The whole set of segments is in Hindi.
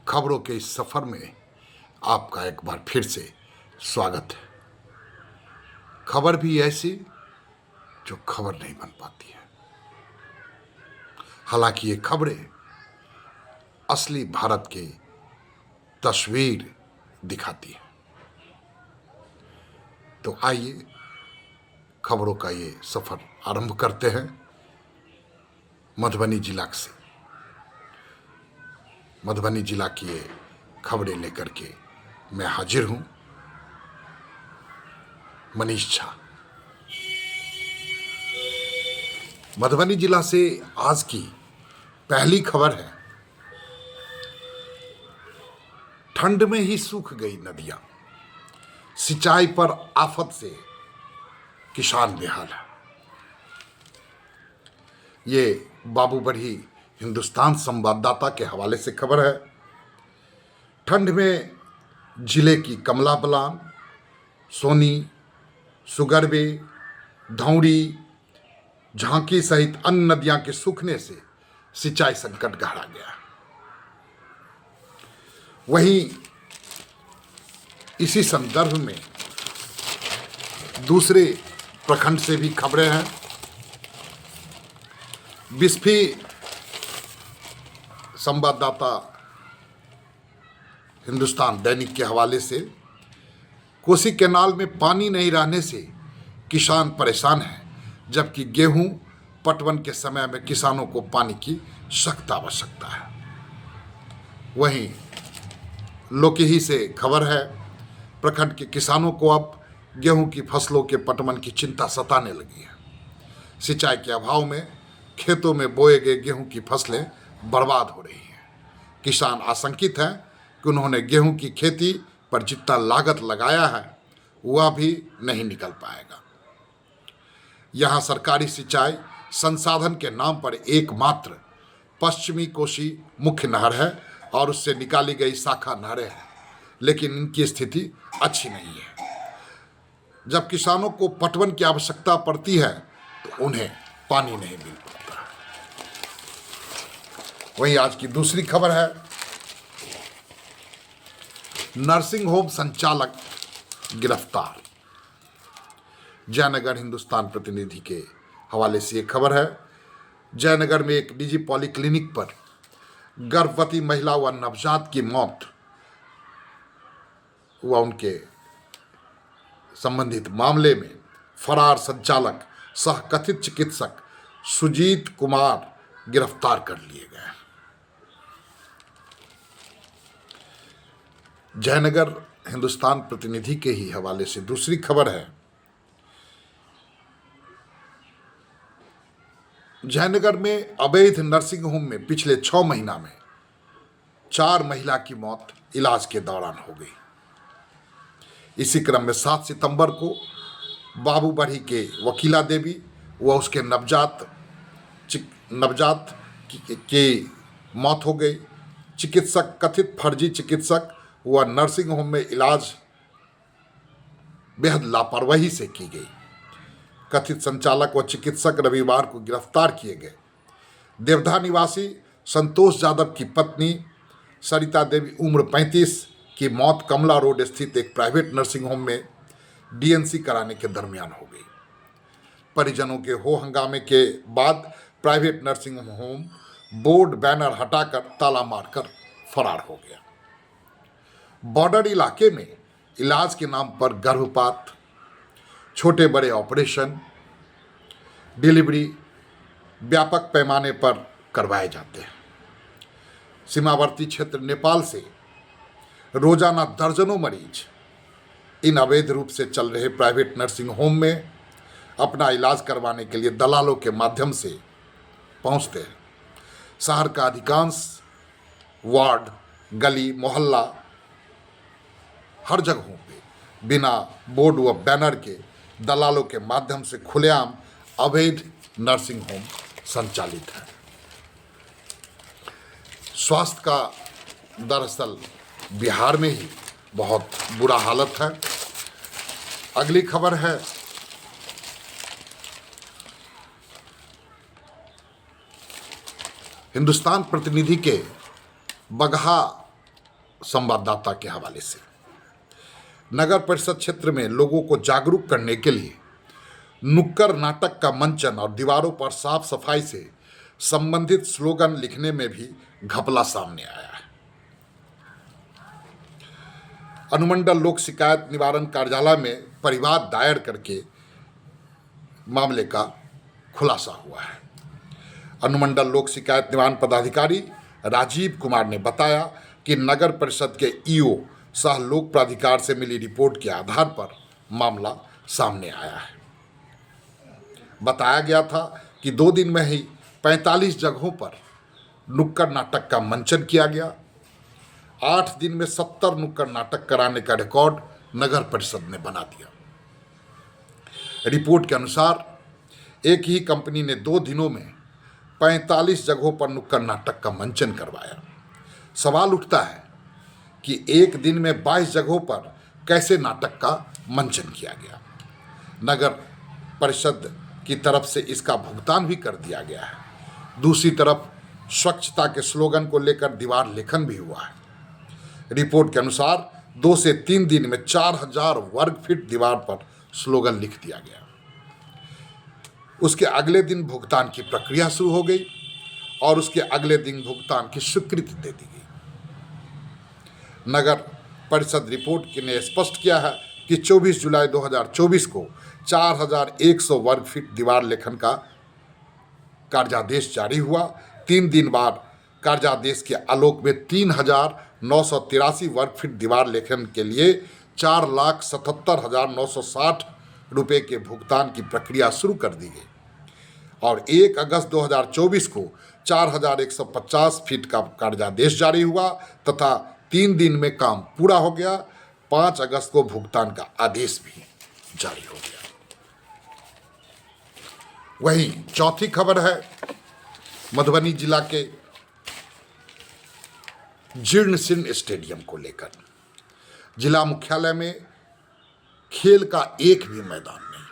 खबरों के इस सफ़र में आपका एक बार फिर से स्वागत है। खबर भी ऐसी जो खबर नहीं बन पाती है। हालांकि ये खबरें असली भारत की तस्वीर दिखाती है। तो आइए खबरों का ये सफ़र आरंभ करते हैं मधुबनी जिला से। मधुबनी जिला की ये खबरें लेकर के मैं हाजिर हूं, मनीष झा। मधुबनी जिला से आज की पहली खबर है, ठंड में ही सूख गई नदियां, सिंचाई पर आफत से किसान बेहाल है। ये बाबूबढ़ी हिंदुस्तान संवाददाता के हवाले से खबर है। ठंड में जिले की कमला बलान, सोनी, सुगरबे, धौड़ी, झांकी सहित अन्य नदियां के सूखने से सिंचाई संकट गहरा गया। वहीं इसी संदर्भ में दूसरे प्रखंड से भी खबरें हैं। बिस्फी संवाददाता हिंदुस्तान दैनिक के हवाले से, कोसी कैनाल में पानी नहीं रहने से किसान परेशान हैं, जबकि गेहूं पटवन के समय में किसानों को पानी की सख्त आवश्यकता है। वहीं लोकेही से खबर है, प्रखंड के किसानों को अब गेहूं की फसलों के पटवन की चिंता सताने लगी है। सिंचाई के अभाव में खेतों में बोए गए गेहूं की फसलें बर्बाद हो रही हैं। किसान आशंकित हैं कि उन्होंने गेहूं की खेती पर जितना लागत लगाया है वह भी नहीं निकल पाएगा। यहाँ सरकारी सिंचाई संसाधन के नाम पर एकमात्र पश्चिमी कोसी मुख्य नहर है और उससे निकाली गई शाखा नहरें हैं, लेकिन इनकी स्थिति अच्छी नहीं है। जब किसानों को पटवन की आवश्यकता पड़ती है तो उन्हें पानी नहीं मिल पाता। वहीं आज की दूसरी खबर है, नर्सिंग होम संचालक गिरफ्तार। जयनगर हिंदुस्तान प्रतिनिधि के हवाले से एक खबर है। जयनगर में एक निजी पॉलीक्लिनिक पर गर्भवती महिला व नवजात की मौत हुआ। उनके संबंधित मामले में फरार संचालक सह कथित चिकित्सक सुजीत कुमार गिरफ्तार कर लिए गए। जयनगर हिंदुस्तान प्रतिनिधि के ही हवाले से दूसरी खबर है, जयनगर में अवैध नर्सिंग होम में पिछले 6 महीना में 4 महिला की मौत इलाज के दौरान हो गई। इसी क्रम में 7 सितंबर को बाबूबढ़ी के वकीला देवी व उसके नवजात की मौत हो गई। चिकित्सक कथित फर्जी चिकित्सक व नर्सिंग होम में इलाज बेहद लापरवाही से की गई। कथित संचालक व चिकित्सक रविवार को गिरफ्तार किए गए। देवधा निवासी संतोष यादव की पत्नी सरिता देवी उम्र 35 की मौत कमला रोड स्थित एक प्राइवेट नर्सिंग होम में डीएनसी कराने के दरमियान हो गई। परिजनों के हो हंगामे के बाद private nursing home board banner हटाकर ताला मारकर फरार हो गया। बॉर्डर इलाके में इलाज के नाम पर गर्भपात, छोटे बड़े ऑपरेशन, डिलीवरी व्यापक पैमाने पर करवाए जाते हैं। सीमावर्ती क्षेत्र नेपाल से रोजाना दर्जनों मरीज इन अवैध रूप से चल रहे प्राइवेट नर्सिंग होम में अपना इलाज करवाने के लिए दलालों के माध्यम से पहुंचते हैं। शहर का अधिकांश वार्ड, गली, मोहल्ला, हर जगहों पे बिना बोर्ड व बैनर के दलालों के माध्यम से खुलेआम अवैध नर्सिंग होम संचालित है। स्वास्थ्य का दरअसल बिहार में ही बहुत बुरा हालत है। अगली खबर है, हिंदुस्तान प्रतिनिधि के बगहा संवाददाता के हवाले से। नगर परिषद क्षेत्र में लोगों को जागरूक करने के लिए नुक्कड़ नाटक का मंचन और दीवारों पर साफ सफाई से संबंधित स्लोगन लिखने में भी घपला सामने आया है। अनुमंडल लोक शिकायत निवारण कार्यालय में परिवाद दायर करके मामले का खुलासा हुआ है। अनुमंडल लोक शिकायत निवारण पदाधिकारी राजीव कुमार ने बताया कि नगर परिषद के ईओ सह लोक प्राधिकार से मिली रिपोर्ट के आधार पर मामला सामने आया है। बताया गया था कि 2 दिन में ही 45 जगहों पर नुक्कड़ नाटक का मंचन किया गया। 8 दिन में 70 नुक्कड़ नाटक कराने का रिकॉर्ड नगर परिषद ने बना दिया। रिपोर्ट के अनुसार एक ही कंपनी ने 2 दिनों में 45 जगहों पर नुक्कड़ नाटक का मंचन करवाया। सवाल उठता है कि एक दिन में 22 जगहों पर कैसे नाटक का मंचन किया गया। नगर परिषद की तरफ से इसका भुगतान भी कर दिया गया है। दूसरी तरफ स्वच्छता के स्लोगन को लेकर दीवार लेखन भी हुआ है। रिपोर्ट के अनुसार 2 से 3 दिन में 4000 वर्ग फीट दीवार पर स्लोगन लिख दिया गया। उसके अगले दिन भुगतान की प्रक्रिया शुरू हो गई और उसके अगले दिन भुगतान की स्वीकृति दे दी गई। नगर परिषद रिपोर्ट ने स्पष्ट किया है कि 24 जुलाई 2024 को 4100 वर्ग फीट दीवार लेखन का कार्यादेश जारी हुआ। 3 दिन बाद कार्यादेश के आलोक में 3983 वर्ग फीट दीवार लेखन के लिए 4,77,960 रुपये के भुगतान की प्रक्रिया शुरू कर दी गई और 1 अगस्त 2024 को 4150 फीट का कार्यादेश जारी हुआ तथा 3 दिन में काम पूरा हो गया। 5 अगस्त को भुगतान का आदेश भी जारी हो गया। वहीं चौथी खबर है मधुबनी जिला के जीर्ण शीर्ण स्टेडियम को लेकर। जिला मुख्यालय में खेल का एक भी मैदान नहीं।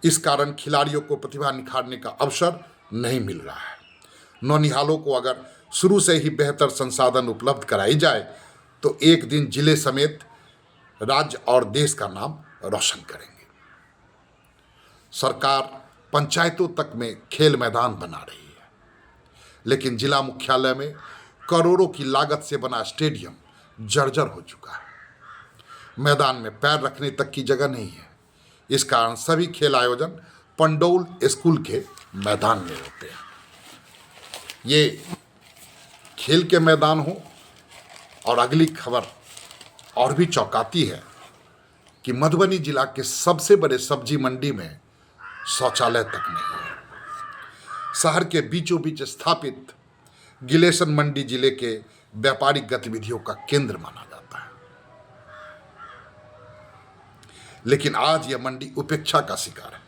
इस कारण खिलाड़ियों को प्रतिभा निखारने का अवसर नहीं मिल रहा है। नौनिहालों को अगर शुरू से ही बेहतर संसाधन उपलब्ध कराई जाए तो एक दिन जिले समेत राज्य और देश का नाम रोशन करेंगे। सरकार पंचायतों तक में खेल मैदान बना रही है, लेकिन जिला मुख्यालय में करोड़ों की लागत से बना स्टेडियम जर्जर हो चुका है। मैदान में पैर रखने तक की जगह नहीं है। इस कारण सभी खेल आयोजन पंडौल स्कूल के मैदान में होते हैं। ये खेल के मैदान हो। और अगली खबर और भी चौंकाती है कि मधुबनी जिला के सबसे बड़े सब्जी मंडी में शौचालय तक नहीं है। शहर के बीचों बीच स्थापित गिलेसन मंडी जिले के व्यापारिक गतिविधियों का केंद्र माना जाता है, लेकिन आज यह मंडी उपेक्षा का शिकार है।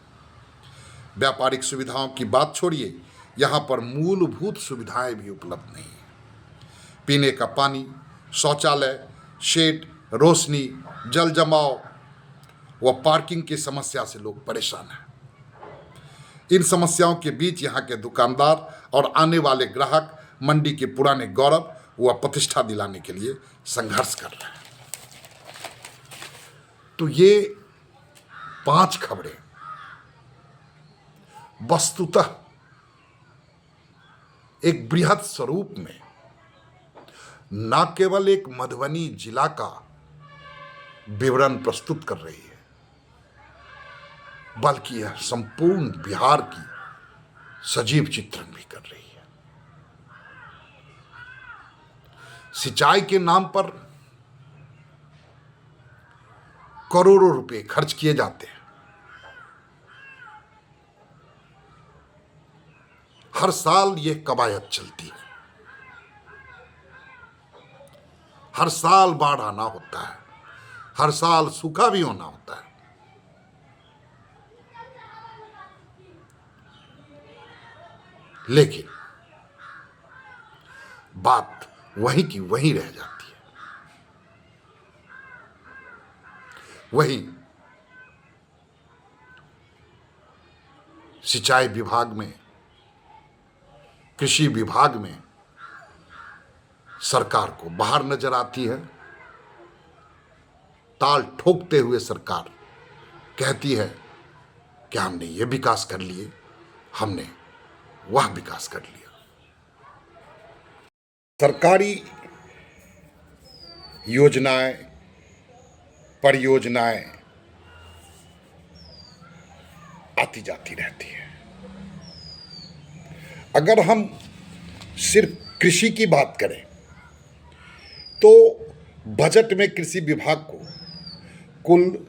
व्यापारिक सुविधाओं की बात छोड़िए, यहाँ पर मूलभूत सुविधाएं भी उपलब्ध नहीं है। पीने का पानी, शौचालय, शेड, रोशनी, जल जमाव व पार्किंग की समस्या से लोग परेशान हैं। इन समस्याओं के बीच यहाँ के दुकानदार और आने वाले ग्राहक मंडी के पुराने गौरव व प्रतिष्ठा दिलाने के लिए संघर्ष कर रहे हैं। तो ये 5 खबरें वस्तुतः एक बृहद स्वरूप में न केवल एक मधुबनी जिला का विवरण प्रस्तुत कर रही है, बल्कि यह संपूर्ण बिहार की सजीव चित्रण भी कर रही है। सिंचाई के नाम पर करोड़ों रुपए खर्च किए जाते हैं। हर साल यह कवायद चलती है। हर साल बाढ़ आना होता है, हर साल सूखा भी होना होता है। लेकिन बात वहीं की वहीं रह जाती है। वहीं सिंचाई विभाग में, कृषि विभाग में सरकार को बाहर नजर आती है। ताल ठोकते हुए सरकार कहती है कि हमने ये विकास कर लिए, हमने वह विकास कर लिया। सरकारी योजनाएं, परियोजनाएं आती जाती रहती है। अगर हम सिर्फ कृषि की बात करें तो बजट में कृषि विभाग को कुल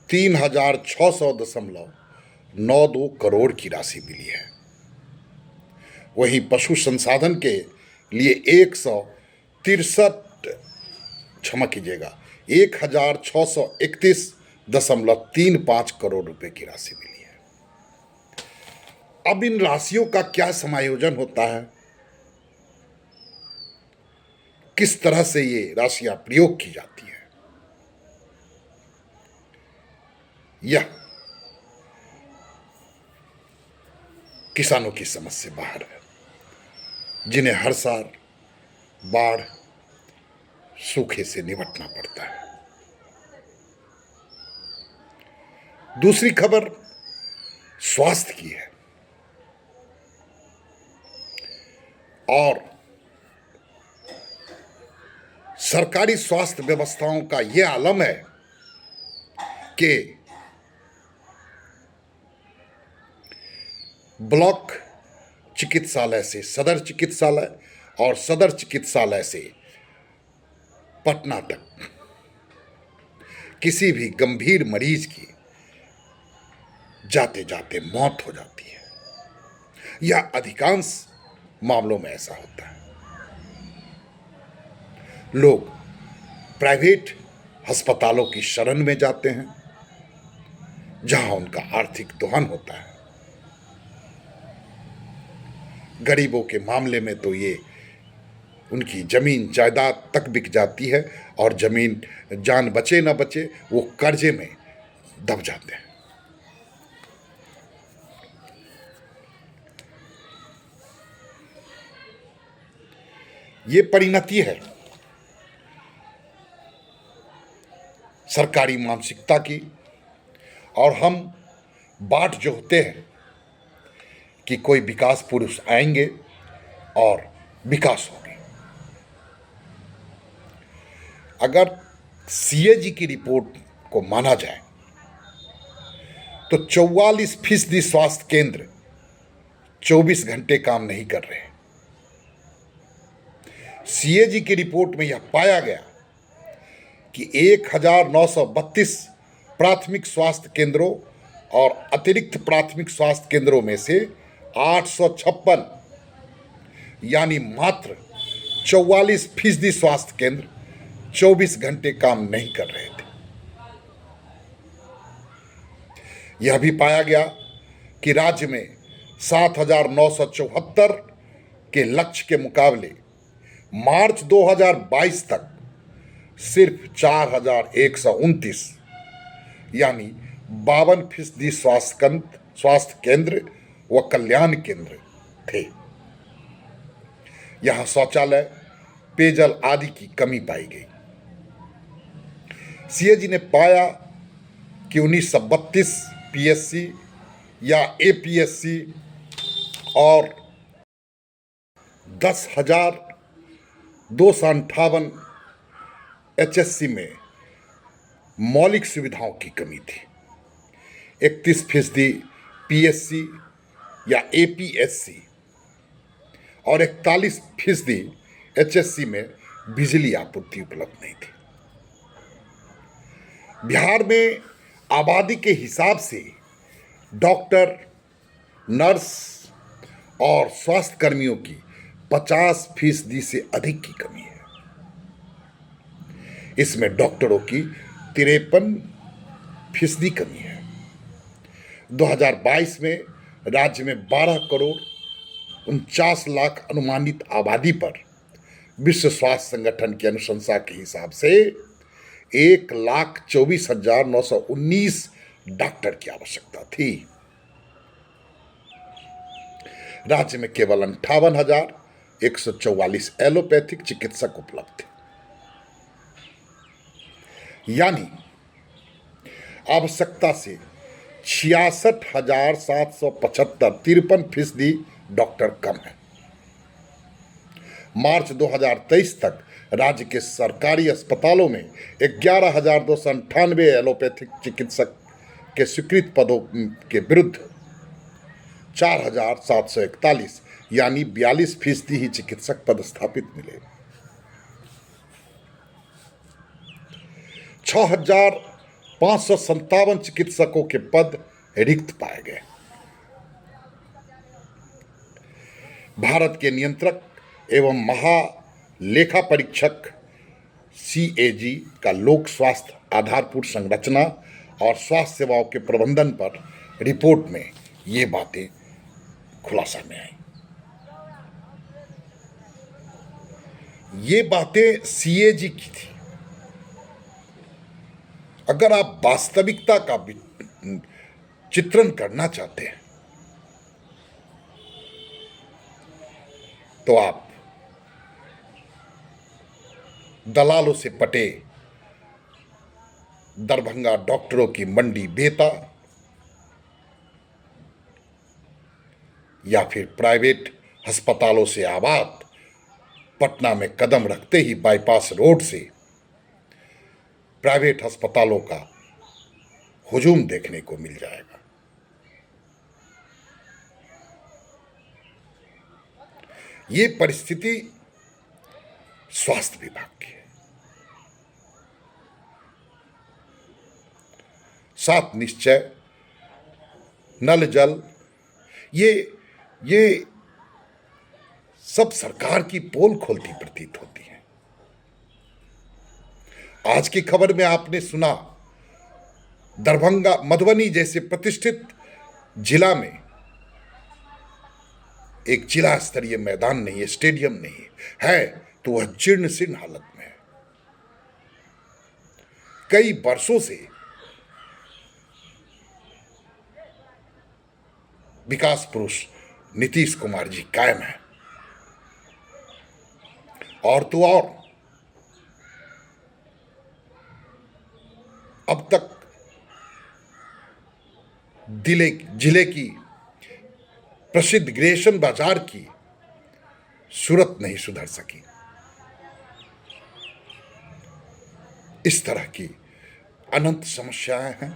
3,600.92 करोड़ की राशि मिली है। वहीं पशु संसाधन के लिए 1,631.35 करोड़ रुपए की राशि मिली है। अब इन राशियों का क्या समायोजन होता है, किस तरह से ये राशियां प्रयोग की जाती है, यह किसानों की समझ से बाहर है, जिन्हें हर साल बाढ़, सूखे से निपटना पड़ता है। दूसरी खबर स्वास्थ्य की है और सरकारी स्वास्थ्य व्यवस्थाओं का यह आलम है कि ब्लॉक चिकित्सालय से सदर चिकित्सालय और सदर चिकित्सालय से पटना तक किसी भी गंभीर मरीज की जाते जाते मौत हो जाती है, या अधिकांश मामलों में ऐसा होता है। लोग प्राइवेट अस्पतालों की शरण में जाते हैं, जहां उनका आर्थिक दोहन होता है। गरीबों के मामले में तो ये उनकी जमीन जायदाद तक बिक जाती है और जमीन जान बचे ना बचे वो कर्जे में दब जाते हैं। ये परिणति है सरकारी मानसिकता की, और हम बाट जोहते हैं कि कोई विकास पुरुष आएंगे और विकास होगी। अगर सीएजी की रिपोर्ट को माना जाए तो 44% स्वास्थ्य केंद्र 24 घंटे काम नहीं कर रहे। सीएजी की रिपोर्ट में यह पाया गया कि 1,932 प्राथमिक स्वास्थ्य केंद्रों और अतिरिक्त प्राथमिक स्वास्थ्य केंद्रों में से 856 यानी मात्र 44% स्वास्थ्य केंद्र 24 घंटे काम नहीं कर रहे थे। यह भी पाया गया कि राज्य में 7,974 के लक्ष्य के मुकाबले मार्च 2022 तक सिर्फ 4,129 यानी 52% स्वास्थ्य केंद्र व कल्याण केंद्र थे। यहां शौचालय, पेयजल आदि की कमी पाई गई। सीएजी ने पाया कि 1932 पीएससी या एपीएससी और 10,258 एचएससी में मौलिक सुविधाओं की कमी थी। 31% पीएससी या एपीएससी और 41% एचएससी में बिजली आपूर्ति उपलब्ध नहीं थी। बिहार में आबादी के हिसाब से डॉक्टर, नर्स और स्वास्थ्य कर्मियों की 50% से अधिक की कमी है। इसमें डॉक्टरों की 53% कमी है। 2022 में राज्य में 12,49,00,000 अनुमानित आबादी पर विश्व स्वास्थ्य संगठन की अनुशंसा के हिसाब से 1,24,919 डॉक्टर की आवश्यकता थी। राज्य में केवल 58,000 144 एलोपैथिक चिकित्सक उपलब्ध थे। यानी आवश्यकता से 66,775 53% डॉक्टर कम है। मार्च 2023 तक राज्य के सरकारी अस्पतालों में 11,298 एलोपैथिक चिकित्सक के स्वीकृत पदों के विरुद्ध 4,741 यानी 42% ही चिकित्सक पद स्थापित मिले। 6,557 चिकित्सकों के पद रिक्त पाए गए। भारत के नियंत्रक एवं महालेखा परीक्षक CAG का लोक स्वास्थ्य आधारभूत संरचना और स्वास्थ्य सेवाओं के प्रबंधन पर रिपोर्ट में ये बातें खुलासा में आई। ये बातें CAG की थी। अगर आप वास्तविकता का चित्रण करना चाहते हैं तो आप दलालों से पटे दरभंगा डॉक्टरों की मंडी बेता या फिर प्राइवेट अस्पतालों से आबाद पटना में कदम रखते ही बाईपास रोड से प्राइवेट अस्पतालों का हुजूम देखने को मिल जाएगा। ये परिस्थिति स्वास्थ्य विभाग की है। 7 निश्चय, नल जल, ये सब सरकार की पोल खोलती प्रतीत होती है। आज की खबर में आपने सुना दरभंगा, मधुबनी जैसे प्रतिष्ठित जिला में एक जिला स्तरीय मैदान नहीं है, स्टेडियम नहीं है, तो वह जीर्ण शीर्ण हालत में है। कई वर्षों से विकास पुरुष नीतीश कुमार जी कायम है। और तो और अब तक जिले की प्रसिद्ध ग्रेशन बाजार की सूरत नहीं सुधर सकी। इस तरह की अनंत समस्याएं हैं।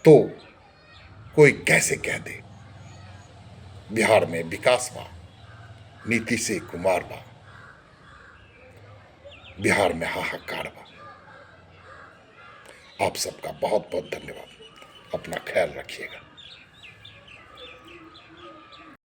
तो कोई कैसे कह दे बिहार में विकास बा, नीतीश कुमार बा, बिहार में हाहाकार बा। आप सबका बहुत बहुत धन्यवाद। अपना ख्याल रखिएगा।